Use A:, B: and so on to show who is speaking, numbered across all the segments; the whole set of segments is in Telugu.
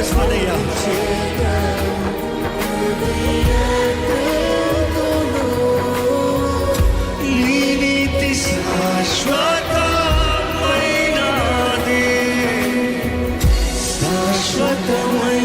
A: బలపరుస్తుందయ్యా. నీ నీతి శాశ్వతమైనది, శాశ్వతమైనది.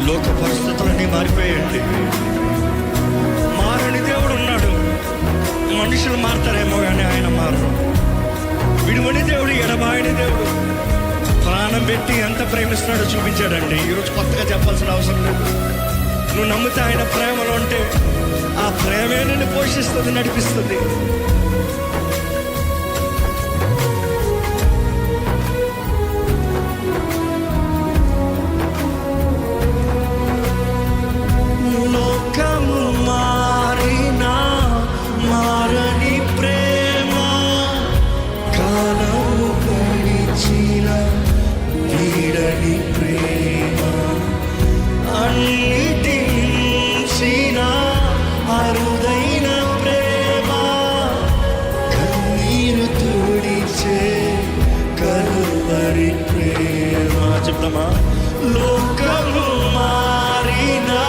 A: లోక పరిస్థితులన్నీ మారిపోయాయండి. మారని దేవుడు ఉన్నాడు. మనుషులు మారతారేమో కానీ ఆయన మారరు. విడువని దేవుడు, ఎడబాయని దేవుడు, ప్రాణం పెట్టి ఎంత ప్రేమిస్తున్నాడో చూపించాడండి. ఈరోజు కొత్తగా చెప్పాల్సిన అవసరం లేదు. నువ్వు నమ్మితే ఆయన ప్రేమలో ఉంటే ఆ ప్రేమే నిన్ను పోషిస్తుంది, నడిపిస్తుంది. లోకము మారినా మారని ప్రేమ, కాలము గడిచిన వీడని ప్రేమ, అన్నిటి మించిన అరుదైన ప్రేమ, కన్నీరు తుడిచే కలువరి ప్రేమ. చెప్తామా? లోకము మారినా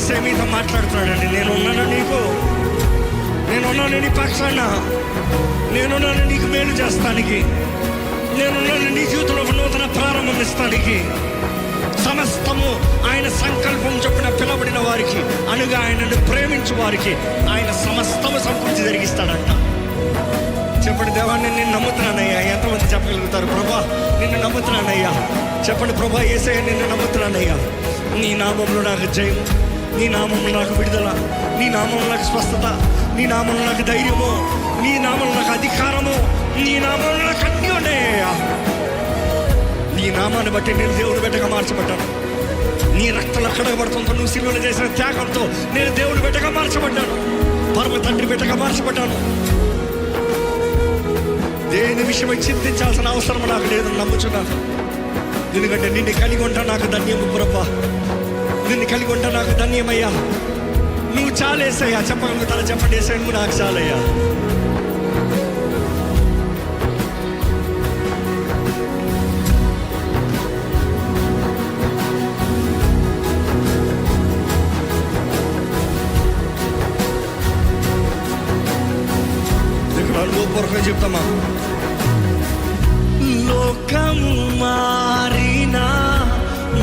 A: యేసే మీతో మాట్లాడుతున్నాడండి. నేనున్నాను నీకు, నేనున్నాను నీ పక్షాన, నేనున్నాను నీకు మేలు చేస్తానికి, నేనున్నాను నీ జీవితంలో ఒక నూతన ప్రారంభం ఇస్తానికి. సమస్తము ఆయన సంకల్పం చొప్పున పిలవబడిన వారికి, అనగా ఆయనను ప్రేమించు వారికి ఆయన సమస్తము సమకూర్చి జరిగిస్తాడంట. చెప్పండి, దేవాన్ని నిన్ను నమ్ముతున్నానయ్యా. ఎంతమంది చెప్పగలుగుతారు? ప్రభా నిన్ను నమ్ముతున్నానయ్యా. చెప్పండి, ప్రభా యేసయ్య నిన్ను నమ్ముతున్నానయ్యా. నీ నామంలో నాకు జయం, నీ నామంలో నాకు విడుదల, నీ నామంలో నాకు స్వస్థత, నీ నామంలో నాకు ధైర్యము, నీ నామంలో నాకు అధికారము, నీ నామంలో నాకు అన్నీ ఉన్నాయ్యా. నీ నామాన్ని బట్టి నేను దేవుని బిడ్డగా మార్చబడ్డాను. నీ రక్తంలో కడగబడుతుందో, నువ్వు సిలువలో చేసిన త్యాగంతో నేను దేవుని బిడ్డగా మార్చబడ్డాను, పరమ తండ్రి బిడ్డగా మార్చబడ్డాను. దేని విషయమై చింతించాల్సిన అవసరం నాకు లేదని నమ్ముచున్నాను. ఎందుకంటే నిన్ను కలిగి ఉంటా నాకు ధన్యము ప్రభా, నిన్ను కలిగి ఉంటా నాకు ధన్యమయ్యా. నువ్వు చాలేసయ్యా. చెప్పగలుగుతారా? చెప్పండి, యేసయ్య నువ్వు నాకు చాలయ్యా. ఇక్కడ అనుభవపూర్వకంగా చెప్తామా? లోకము మారినా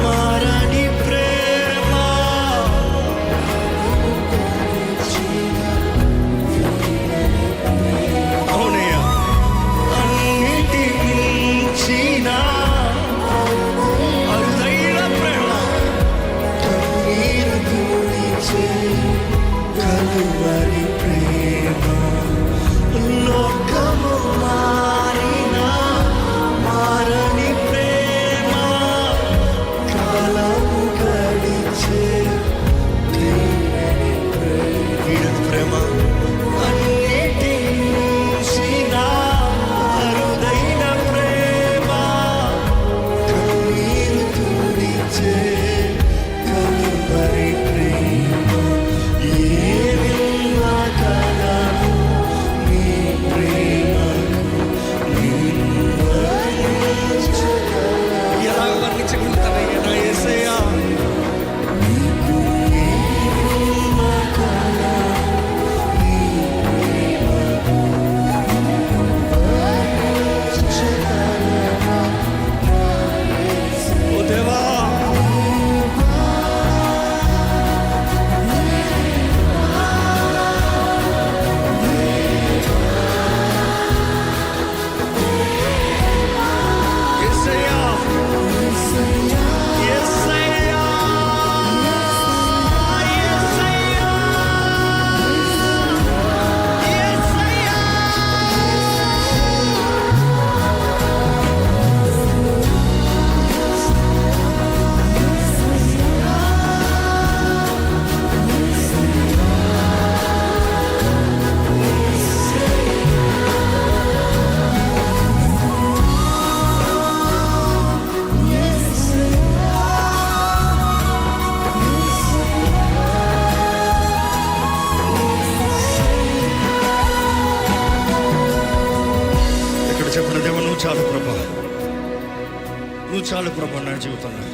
A: మారని ప్రేమ, అవునయ్యా. అన్నిటి మించిన అరుదైన ప్రేమ, కన్నీరు తుడిచే కలువరి ప్రేమ. లోకము మారినా మారని ప్రేమ, కాలము గడిచే తీరని ప్రేమ, అన్నిటి మించిన అరుదైన ప్రేమ, కన్నీరు తుడిచే కలువరి ప్రేమ. ఏమిన్నా కలవు నీ ప్రేమకు, ఎలా వర్ణించగలుగుతానయ్యా నా యేసయ్యా? ఓ దేవా, యేసయ్యా, యేసయ్యా, యేసయ్యా, యేసయ్యా. ఇక్కడ చెప్పిన దేవా, నువ్వు చాలు ప్రభా, నువ్వు చాలు ప్రభా నా జీవితంలో.